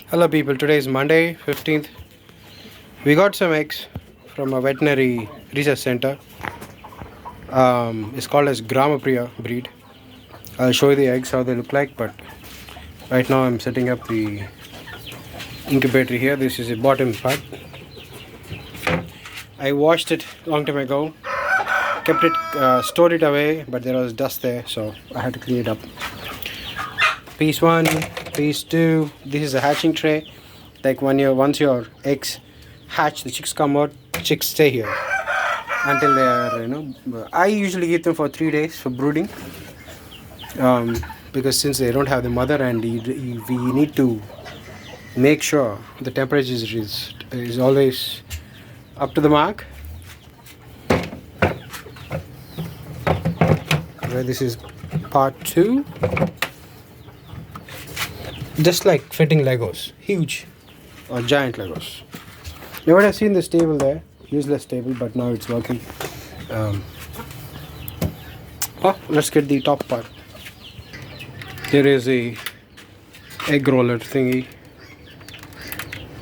Hello people, today is Monday 15th. We got some eggs from a veterinary research center. It's called as Gramapriya breed. I'll show you the eggs how they look like, but right now I'm setting up the incubator here. This is the bottom part. I washed it long time ago, kept it, stored it away, but there was dust there, so I had to clean it up. Piece 1, piece 2, this is a hatching tray. Like once your eggs hatch, the chicks come out, chicks stay here until they are, I usually keep them for 3 days for brooding, because since they don't have the mother, and we need to make sure the temperature is always up to the mark. Where this is part 2. Just like fitting Legos, huge or giant Legos. You would have seen this table there, useless table, but now it's working. Let's get the top part. Here is a egg roller thingy.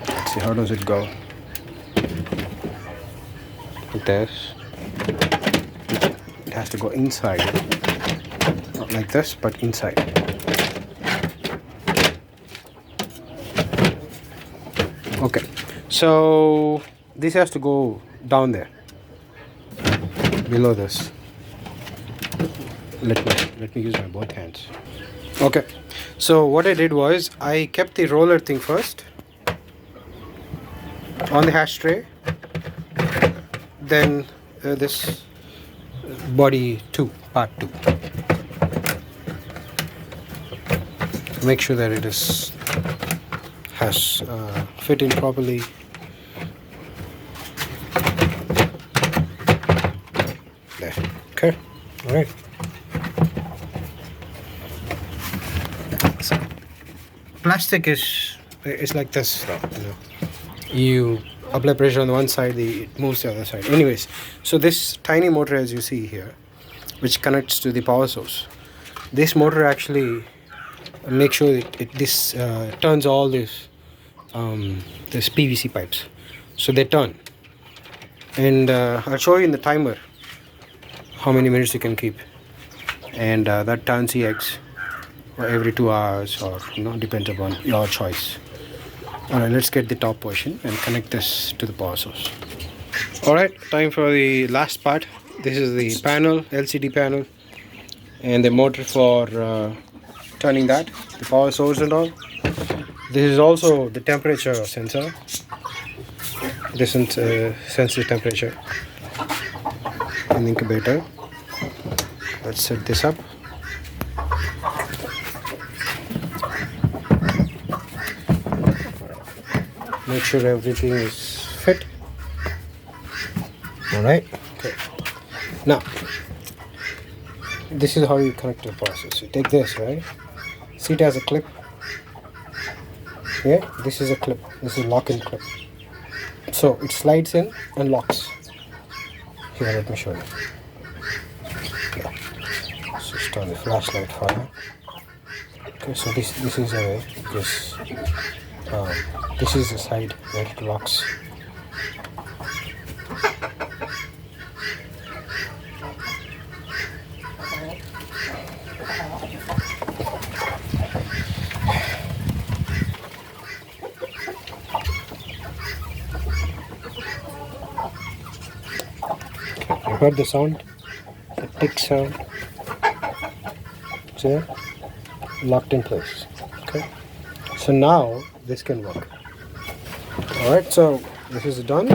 Let's see, how does it go? Like this. It has to go inside, not like this, but inside. Okay, so this has to go down there, below this. Let me use my both hands. Okay, so what I did was I kept the roller thing first on the hatch tray, then this body 2, part 2. Make sure that it has fit in properly. There. Okay. All right. So, plastic is like this, though. You apply pressure on the one side, it moves the other side. Anyways, so this tiny motor, as you see here, which connects to the power source, this motor actually make sure this turns all this PVC pipes, so they turn. And I'll show you in the timer how many minutes you can keep, and that turns the eggs every 2 hours, or depends upon your choice. Alright, let's get the top portion and connect this to the power source. Alright, time for the last part. This is the panel, LCD panel, and the motor for turning that, the power source and all. This is also the temperature sensor. This senses temperature in the incubator. Let's set this up. Make sure everything is fit. Alright, okay. Now, this is how you connect the process. You take this, right? See, it has a clip. Yeah, this is a clip. This is lock-in clip. So it slides in and locks. Here, let me show you. Okay. Switch on the flashlight fire. Okay, so this is a this is the side where it locks. You heard the sound? The tick sound. See there? Locked in place. Okay. So now this can work. Alright, so this is done.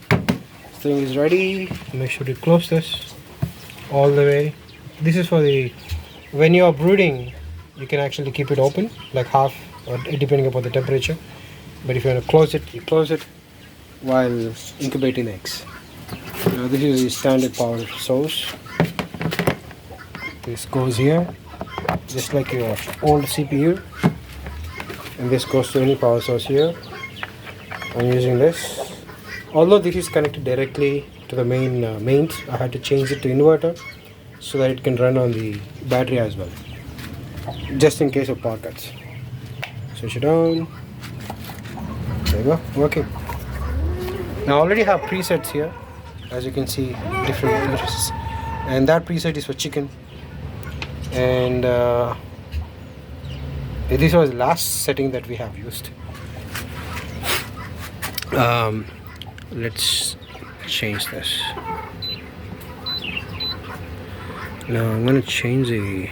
This thing is ready. Make sure to close this all the way. This is for when you are brooding, you can actually keep it open, like half, or depending upon the temperature. But if you want to close it, you close it while incubating eggs. Now this is the standard power source. This goes here, just like your old CPU, and this goes to any power source here. I'm using this. Although this is connected directly to the mains, I had to change it to inverter so that it can run on the battery as well, just in case of power cuts. Switch it on. There you go, working. Now I already have presets here, as you can see, different temperatures, and that preset is for chicken. And this was the last setting that we have used. Let's change this. Now I'm going to change the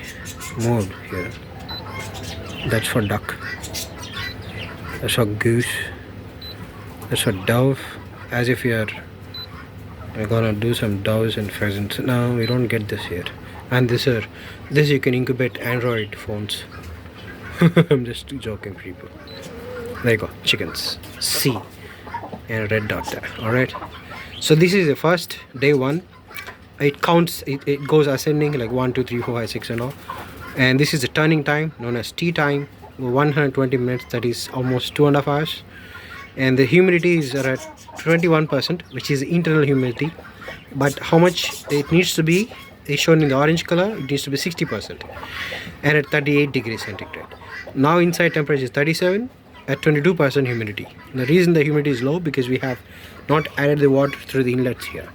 mode here. That's for duck. That's for goose. That's for dove. As if we're gonna do some doves and pheasants. No, we don't get this here. And this you can incubate Android phones. I'm just joking, people. There you go, chickens. C and a red dot there. Alright. So this is the first day 1. It counts, it goes ascending like 1, 2, 3, 4, 5, 6 and all. And this is the turning time known as tea time, 120 minutes, that is almost 2.5 hours. And the humidity is at 21%, which is internal humidity. But how much it needs to be is shown in the orange color. It needs to be 60% and at 38 degrees centigrade. Now inside temperature is 37 at 22% humidity. The reason the humidity is low because we have not added the water through the inlets here.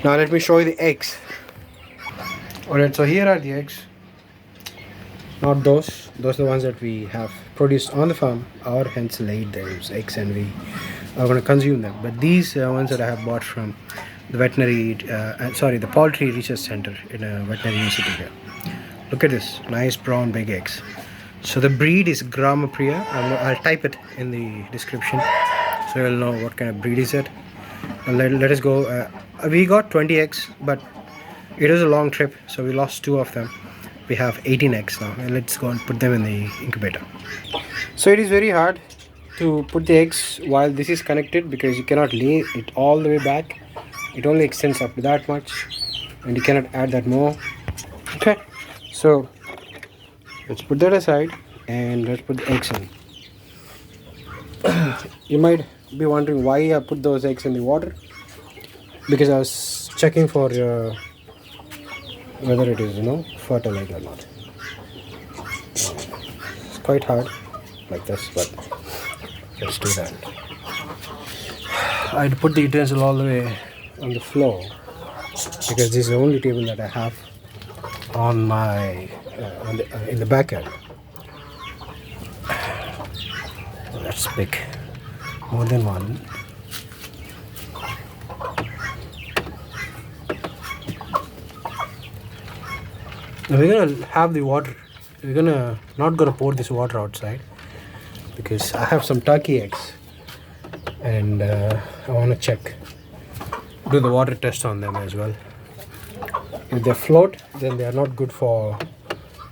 Now let me show you the eggs. Alright, so here are the eggs. Not those are the ones that we have produced on the farm. Our hens laid those eggs and we are going to consume them. But these are ones that I have bought from the the poultry research center in a veterinary university here. Look at this, nice brown big eggs. So the breed is Gramapriya. I'll type it in the description so you'll know what kind of breed is it. And let us go. We got 20 eggs, but it was a long trip, so we lost 2 of them. We have 18 eggs now, and let's go and put them in the incubator. So it is very hard to put the eggs while this is connected because you cannot lay it all the way back. It only extends up to that much and you cannot add that more. Okay, so let's put that aside and let's put the eggs in. You might be wondering why I put those eggs in the water, because I was checking for whether it is fertile egg or not. It's quite hard like this, but let's do that. I'd put the utensil all the way on the floor because this is the only table that I have on my in the backyard. Let's pick more than one. Now we're gonna have the water. We're not gonna pour this water outside because I have some turkey eggs and I want to do the water test on them as well. If they float, then they are not good for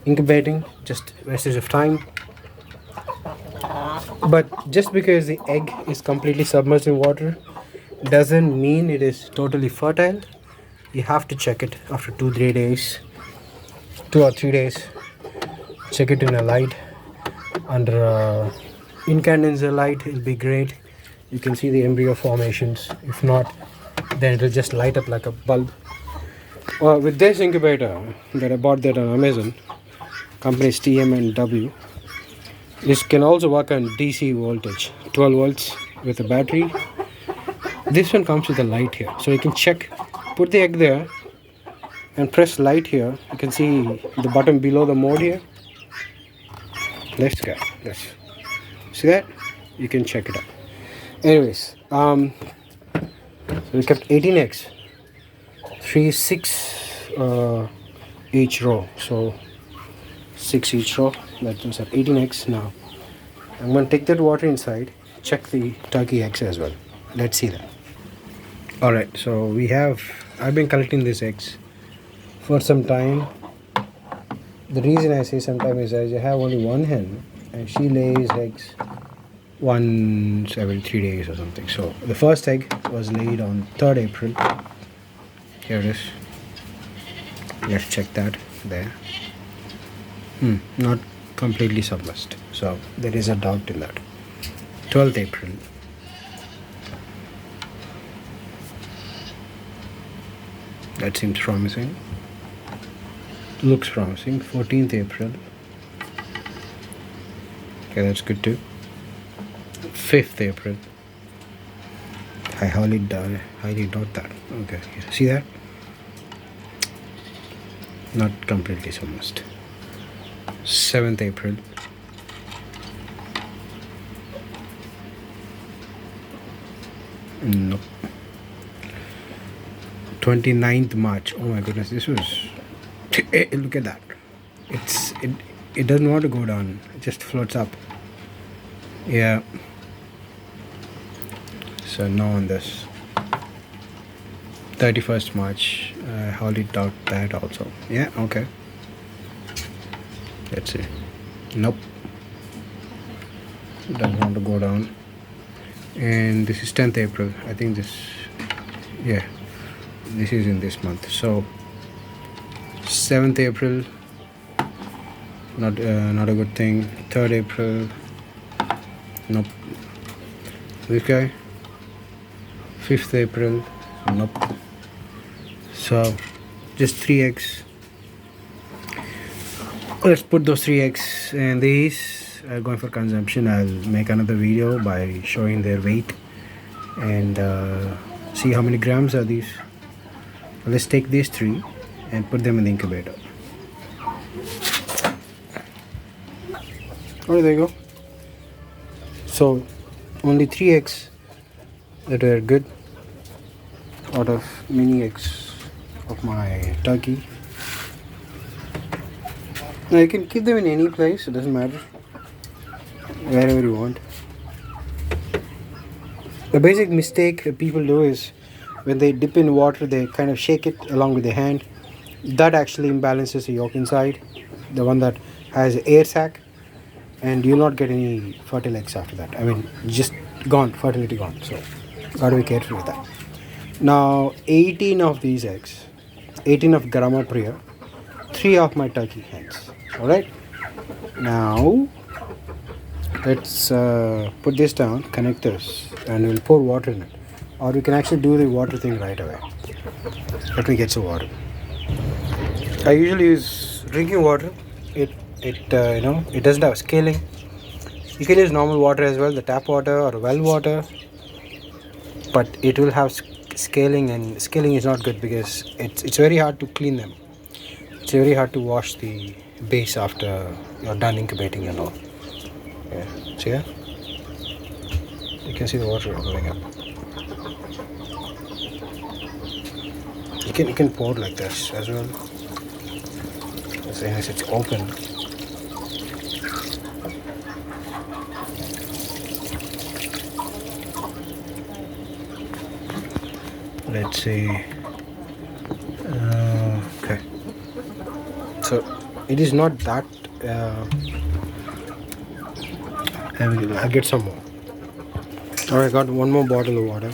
incubating, just wastage of time. But just because the egg is completely submerged in water doesn't mean it is totally fertile. You have to check it after 2 or 3 days. Check it in a light under incandescent light. It'll be great. You can see the embryo formations. If not, then it'll just light up like a bulb. With this incubator that I bought that on Amazon, companies TM&W, this can also work on DC voltage, 12 volts with a battery. This one comes with a light here, so you can check. Put the egg there and press light here. You can see the button below the mode here. Let's go. See that? You can check it out. Anyways, so we kept 18 eggs, 6 each row. So 6 each row. That means 18 eggs. Now I'm going to take that water inside. Check the turkey eggs as well. Let's see that. All right. So I've been collecting these eggs for some time. The reason I say sometime is I have only one hen and she lays eggs once every 3 days or something. So the first egg was laid on 3rd April. Here it is. Let's check that there. Not completely submerged, so there is a doubt in that. 12th April. That seems promising. Looks promising. 14th April. Okay, that's good too. 5th April. I highly doubt that. Okay, see that? Not completely, so almost. 7th April. Nope. 29th March. Oh my goodness, this was. Look at that. It doesn't want to go down. It just floats up. Yeah. So no on this. 31st March. I highly doubt that also. Yeah. Okay. Let's see. Nope. Doesn't want to go down. And this is 10th April. I think this. Yeah. This is in this month. So 7th April. Not a good thing. 3rd April. Nope. This guy. 5th April. Nope. So just 3 eggs. Let's put those 3 eggs, and these are going for consumption. I'll make another video by showing their weight and see how many grams are these. Let's take these 3 and put them in the incubator. Oh, there you go. So only 3 eggs that were good out of mini eggs of my turkey. Now you can keep them in any place, it doesn't matter, wherever you want. The basic mistake that people do is when they dip in water, they kind of shake it along with their hand. That actually imbalances the yolk inside, the one that has air sac, and you'll not get any fertile eggs after that. I mean, just gone, fertility gone. So gotta be careful with that. Now 18 of these eggs, 18 of Grama priya, 3 of my turkey hens. Alright, now let's put this down, connect this, and we'll pour water in it. Or we can actually do the water thing right away. Let me get some water. I usually use drinking water. It doesn't have scaling. You can use normal water as well, the tap water or well water, but it will have scaling, and scaling is not good because it's very hard to clean them. It's very hard to wash the base after you're done incubating and all. Yeah, see that? You can see the water going up. You can pour like this as well. As long as it's open. Let's see. Okay. So it is not that. I'll get some more. Alright, I got one more bottle of water.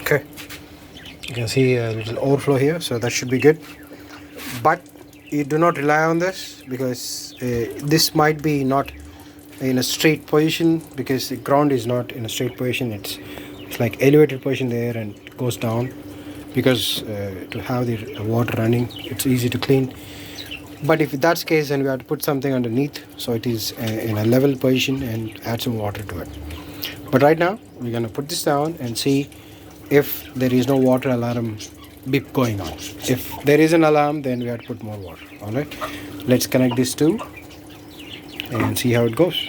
Okay. You can see a little overflow here, so that should be good. But you do not rely on this because this might be not in a straight position because the ground is not in a straight position. It's like elevated position there and it goes down because to have the water running, it's easy to clean. But if that's the case, then we have to put something underneath so it is in a level position and add some water to it. But right now we're going to put this down and see if there is no water alarm beep going on. If there is an alarm, then we have to put more water. Alright, let's connect these two and see how it goes.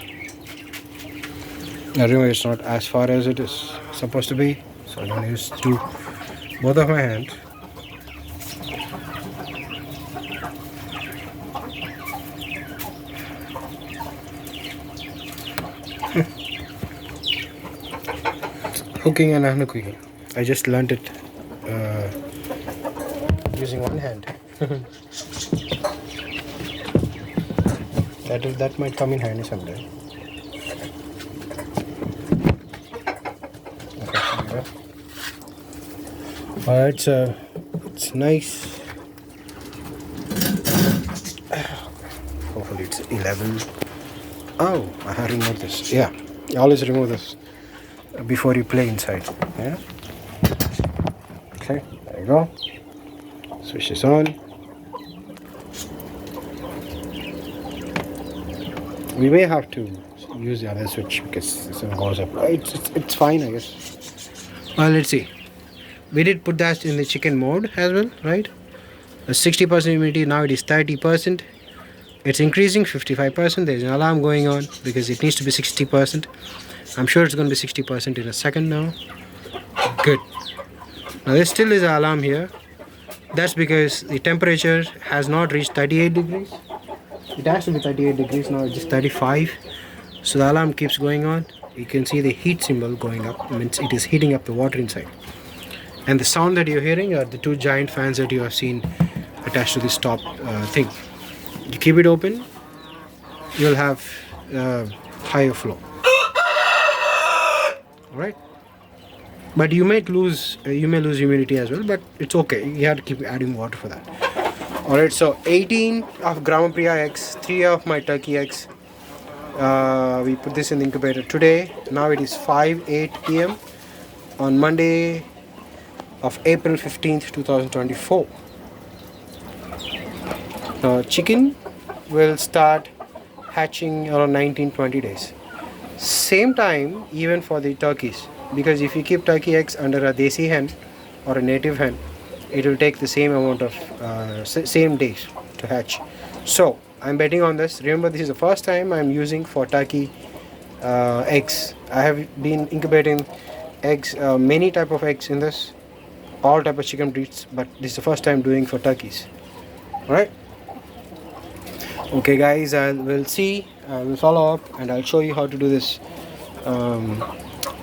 Now remember, it's not as far as it is supposed to be, so I'm going to use both of my hands. Hooking and unhooking. I just learned it using one hand. That might come in handy someday. Okay, alright, so it's nice. Hopefully it's 11. Oh, I have to remove this. Yeah, you always remove this before you play inside. Yeah. Okay, there you go. Switch this on. We may have to use the other switch because this one goes up. It's fine, I guess. Well, let's see. We did put that in the chicken mode as well, right? 60% humidity, now it is 30%. It's increasing 55%. There's an alarm going on because it needs to be 60%. I'm sure it's going to be 60% in a second now. Good. Now there still is an alarm here. That's because the temperature has not reached 38 degrees. It has to be 38 degrees, now it's just 35. So the alarm keeps going on. You can see the heat symbol going up. It means it is heating up the water inside. And the sound that you're hearing are the two giant fans that you have seen attached to this top thing. You keep it open, you'll have higher flow. Alright? But you may lose humidity as well, but it's okay. You have to keep adding water for that. Alright, so 18 of gramapriya eggs, 3 of my turkey eggs. We put this in the incubator today. Now it is 5:08 p.m. on Monday of April 15th, 2024. Chicken will start hatching around 19-20 days. Same time even for the turkeys, because if you keep turkey eggs under a desi hen or a native hen, it will take the same amount of same days to hatch. So I'm betting on this. Remember, this is the first time I'm using for turkey eggs. I have been incubating eggs, many type of eggs in this, all type of chicken breeds, but this is the first time doing for turkeys. Alright, okay guys, I will follow up and I'll show you how to do this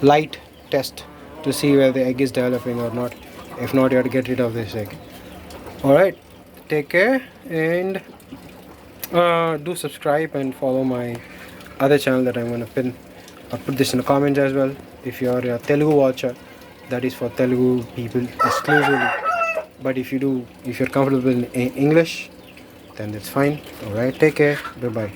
light test to see whether the egg is developing or not. If not, you have to get rid of this egg. Alright, take care and do subscribe and follow my other channel that I'm going to pin. I'll put this in the comments as well. If you're a Telugu watcher, that is for Telugu people exclusively. But if you're comfortable in English, then that's fine. Alright, take care. Bye bye.